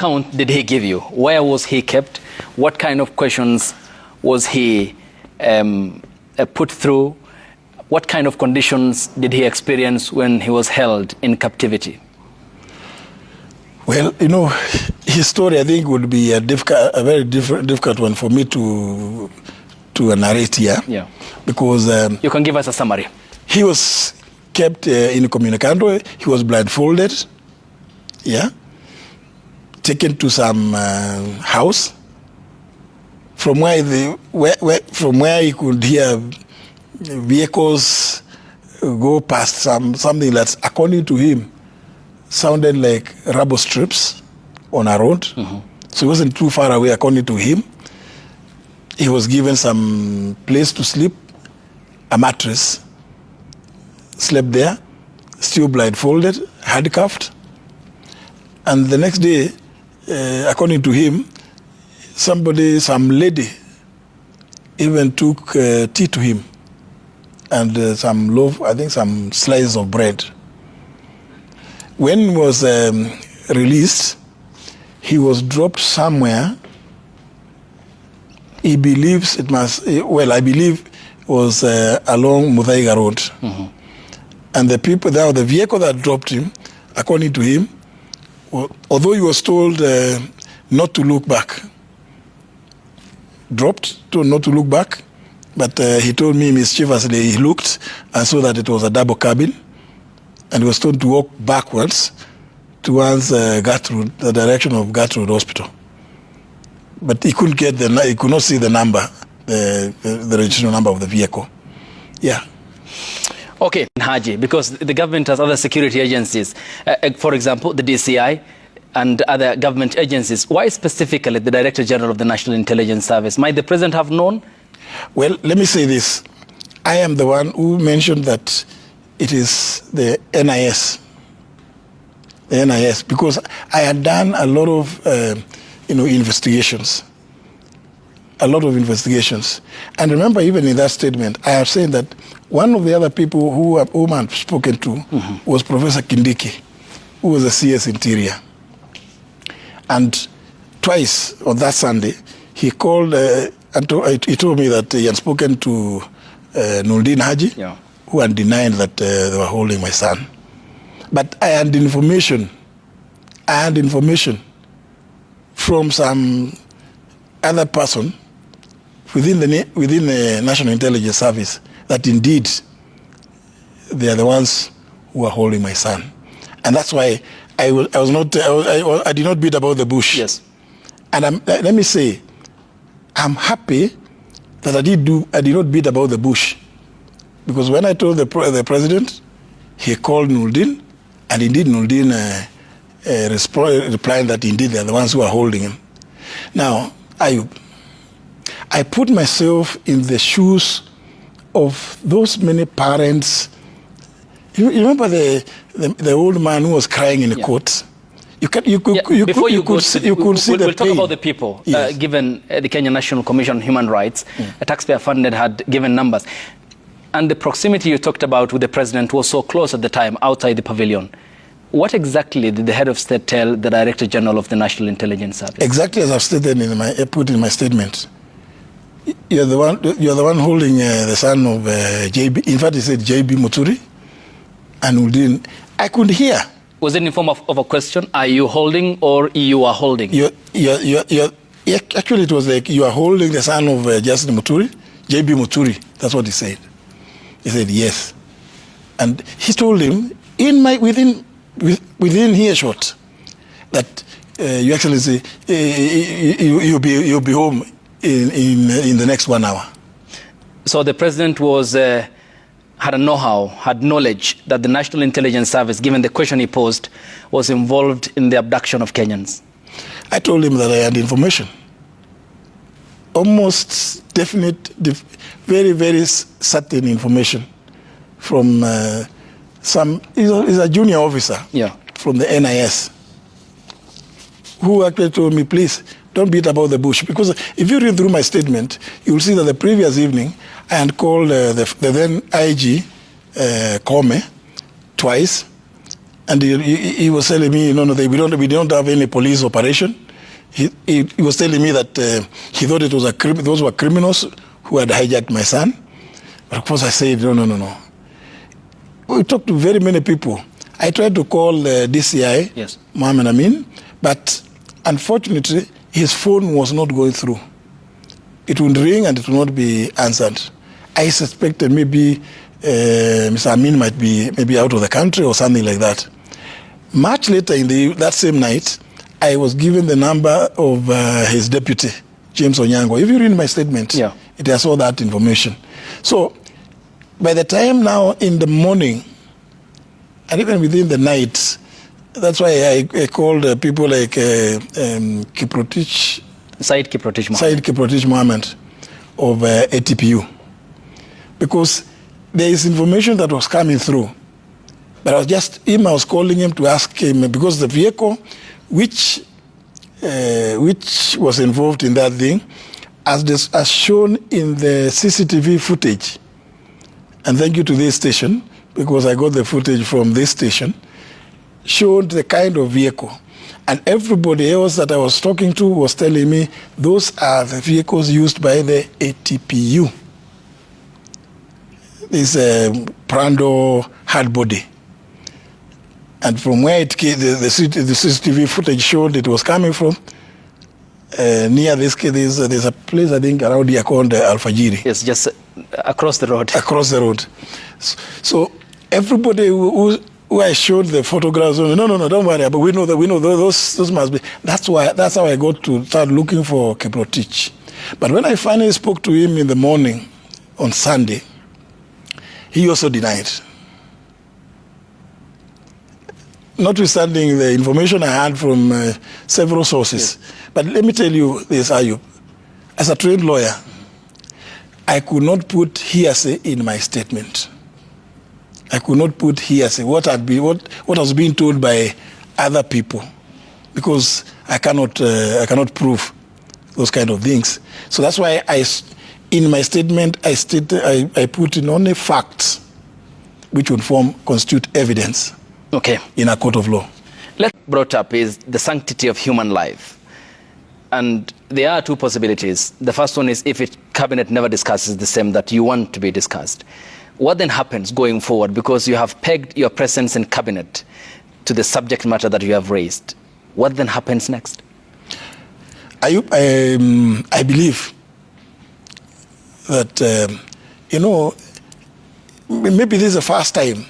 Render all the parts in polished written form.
account did he give you? Where was he kept? What kind of questions was he put through? What kind of conditions did he experience when he was held in captivity? Well, his story, I think, would be a very difficult one for me to narrate here. Yeah. Because you can give us a summary. He was kept incommunicado. He was blindfolded. Yeah. Taken to some house from where he could hear vehicles go past something that, according to him, sounded like rubber strips on a road. Mm-hmm. So it wasn't too far away, according to him. He was given some place to sleep, a mattress, slept there, still blindfolded, handcuffed. And the next day, according to him, some lady even took tea to him and some loaf, I think some slices of bread. When he was released, he was dropped somewhere. He believes it must, I believe it was along Muthaiga Road. Mm-hmm. And the vehicle that dropped him, according to him, although he was told not to look back, told not to look back, but he told me mischievously he looked and saw that it was a double cabin, and he was told to walk backwards towards Gertrude, the direction of Gertrude Hospital. But he couldn't he could not see the number, the registration number of the vehicle. Yeah. Okay, Haji, because the government has other security agencies, for example, the DCI and other government agencies. Why specifically the Director General of the National Intelligence Service? Might the President have known? Well, let me say this. I am the one who mentioned that it is the NIS. The NIS, because I had done a lot of investigations. A lot of investigations. And remember, even in that statement, I have said that one of the other people whom I've spoken to mm-hmm. was Professor Kindiki, who was a CS Interior. And twice on that Sunday, he called and he told me that he had spoken to Nuruddin Haji, yeah. who had denied that they were holding my son. But I had information from some other person within the National Intelligence Service that indeed they are the ones who are holding my son, and that's why I did not beat about the bush. Yes, and let me say, I'm happy that I did not beat about the bush, because when I told the president, he called Nuruddin, and indeed Nuruddin replied that indeed they are the ones who are holding him. Now, I put myself in the shoes of those many parents. You remember the old man who was crying in the court? You could see the We'll talk about the people. Yes. Given the Kenya National Commission on Human Rights, a taxpayer funded had given numbers. And the proximity you talked about with the president was so close at the time outside the pavilion. What exactly did the head of state tell the Director General of the National Intelligence Service? Exactly as I've stated put in my statement. You're the one holding the son of JB. In fact, he said JB Muturi, and Udin. I could hear. Was it in form of a question? Are you holding or you are holding? Actually, it was like you are holding the son of Justin Muturi, JB Muturi. That's what he said. He said yes, and he told him within earshot that Your Excellency, you'll be home in the next 1 hour. So the president was had a know-how, had knowledge that the National Intelligence Service, given the question he posed, was involved in the abduction of Kenyans. I told him that I had information, almost definite, very, very certain information from he's a junior officer from the NIS, who actually told me, please, don't beat about the bush. Because if you read through my statement, you'll see that the previous evening, I had called the then IG, Kome, twice, And he was telling me, no, we don't have any police operation. He was telling me that he thought it was those were criminals who had hijacked my son. But of course I said, no. We talked to very many people. I tried to call DCI, yes, Mohammed Amin, but unfortunately his phone was not going through. It would ring and it would not be answered. I suspected maybe Mr. Amin might be maybe out of the country or something like that. Much later that same night, I was given the number of his deputy, James Onyango. If you read my statement, yeah, it has all that information. So by the time now in the morning, and even within the night, that's why I called people like Kiprotich, Said Kiprotich Mohammed of ATPU. Because there is information that was coming through. But I was calling him to ask him, because the vehicle which was involved in that thing, as shown in the CCTV footage, and thank you to this station, because I got the footage from this station, showed the kind of vehicle. And everybody else that I was talking to was telling me those are the vehicles used by the ATPU. This Prando hard body. And from where it came, the CCTV footage showed it was coming from, near this, there's a place I think around here called Alfajiri. Yes, just across the road. Across the road. So everybody who I showed the photographs, no, don't worry, but we know those must be. That's how I got to start looking for Kiprotich. But when I finally spoke to him in the morning on Sunday, he also denied. Notwithstanding the information I had from several sources. Yes. But let me tell you this, Ayub. As a trained lawyer, I could not put hearsay in my statement. I could not put hearsay, what was being told by other people, because I cannot prove those kind of things. So that's why in my statement, I put in only facts which would constitute evidence. Okay. In a court of law. What brought up is the sanctity of human life. And there are two possibilities. The first one is if cabinet never discusses the same that you want to be discussed. What then happens going forward? Because you have pegged your presence in cabinet to the subject matter that you have raised. What then happens next? I believe that, maybe this is the first time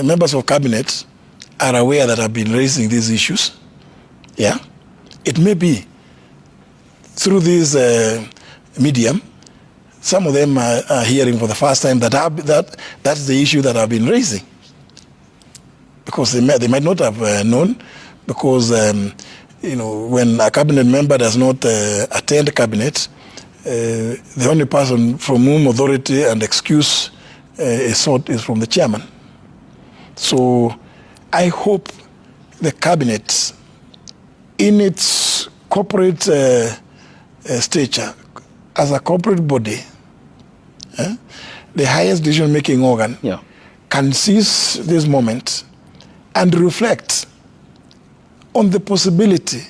members of cabinet are aware that I've been raising these issues. Yeah, it may be through this medium. Some of them are hearing for the first time that's the issue that I've been raising, because they might not have known, because when a cabinet member does not attend cabinet, the only person from whom authority and excuse is sought is from the chairman. So I hope the cabinet, in its corporate stature, as a corporate body, the highest decision-making organ, yeah, can seize this moment and reflect on the possibility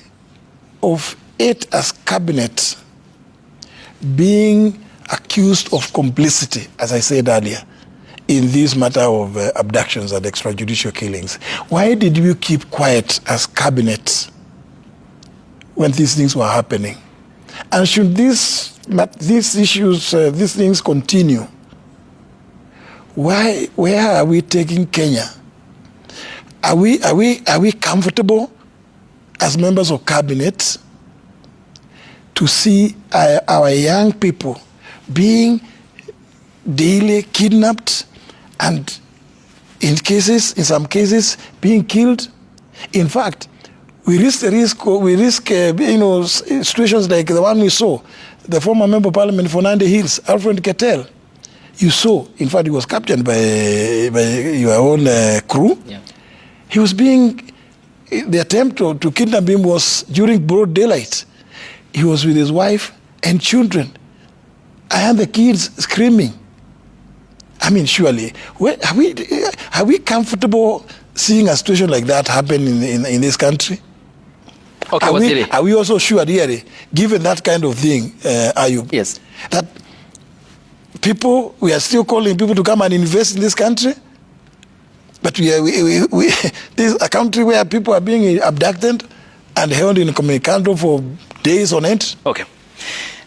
of it as cabinet being accused of complicity, as I said earlier, in this matter of abductions and extrajudicial killings. Why did you keep quiet as cabinet when these things were happening? And should these things continue, where are we taking Kenya? Are we comfortable as members of cabinet to see our young people being daily kidnapped and in some cases being killed? In fact, we risk situations like the one we saw, the former member of parliament for Nandi Hills, Alfred Ketel. You saw, in fact, he was captured by your own crew. Yeah. The attempt to kidnap him was during broad daylight. He was with his wife and children. I had the kids screaming. I mean, surely, are we comfortable seeing a situation like that happen in this country? Okay, are we also sure, really, given that kind of thing, Ayub, yes, that we are still calling people to come and invest in this country? But this is a country where people are being abducted and held in Communicado for days on end. Okay.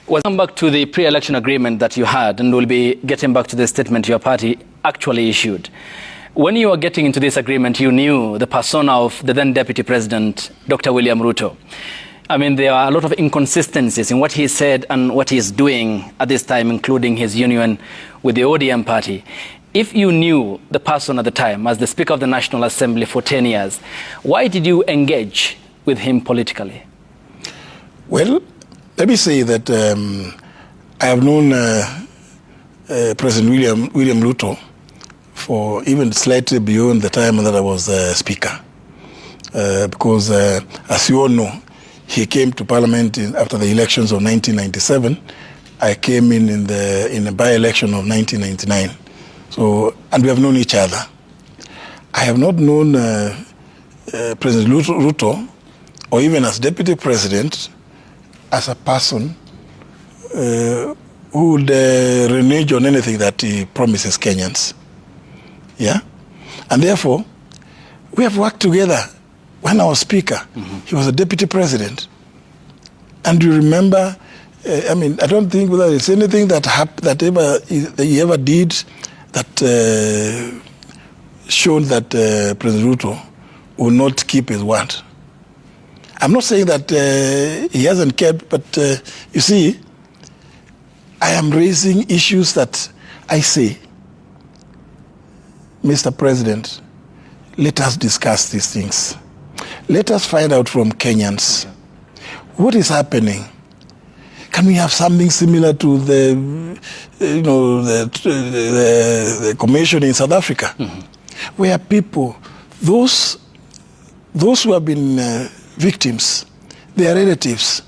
We'll come back to the pre-election agreement that you had, and we'll be getting back to the statement your party actually issued. When you were getting into this agreement, you knew the persona of the then Deputy President, Dr. William Ruto. I mean, there are a lot of inconsistencies in what he said and what he is doing at this time, including his union with the ODM party. If you knew the person at the time as the Speaker of the National Assembly for 10 years, why did you engage with him politically? Well, let me say that I have known President William Ruto for even slightly beyond the time that I was Speaker. Because, as you all know, he came to Parliament after the elections of 1997. I came in the by-election of 1999. So, and we have known each other. I have not known President Ruto, or even as Deputy President, as a person who would renege on anything that he promises Kenyans. Yeah? And therefore, we have worked together. When I was Speaker, he was a Deputy President. And you remember, I mean, I don't think whether it's anything that he ever did that showed that President Ruto will not keep his word. I'm not saying that he hasn't kept, but you see, I am raising issues that I say, Mr. President, let us discuss these things. Let us find out from Kenyans what is happening. Can we have something similar to the commission in South Africa, where people, those who have been victims, their relatives,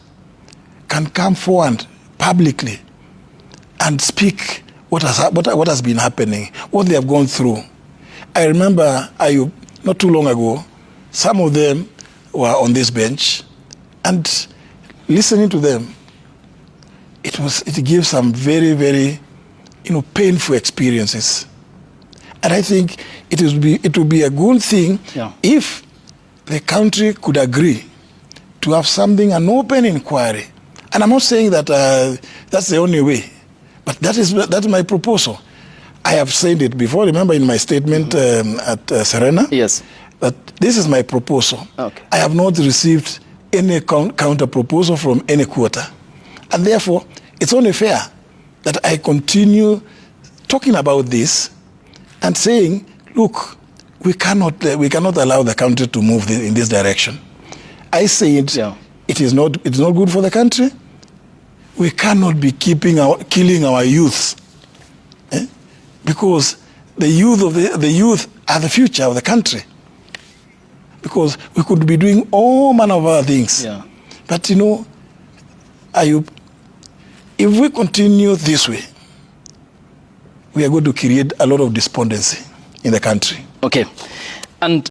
can come forward publicly and speak what has been happening, what they have gone through. I remember, not too long ago, some of them were on this bench, and listening to them, it gives some very, very, painful experiences. And I think it would be a good thing if the country could agree to have an open inquiry. And I'm not saying that that's the only way, but that's my proposal. I have said it before, remember in my statement at Serena? Yes. That this is my proposal. Okay. I have not received any counter proposal from any quarter. And therefore, it's only fair that I continue talking about this and saying, look, we cannot allow the country to move in this direction. I say it is not good for the country. We cannot be killing our youth, because the youth are the future of the country. Because we could be doing all manner of other things. Yeah. But Ayub, if we continue this way, we are going to create a lot of despondency in the country. Okay. And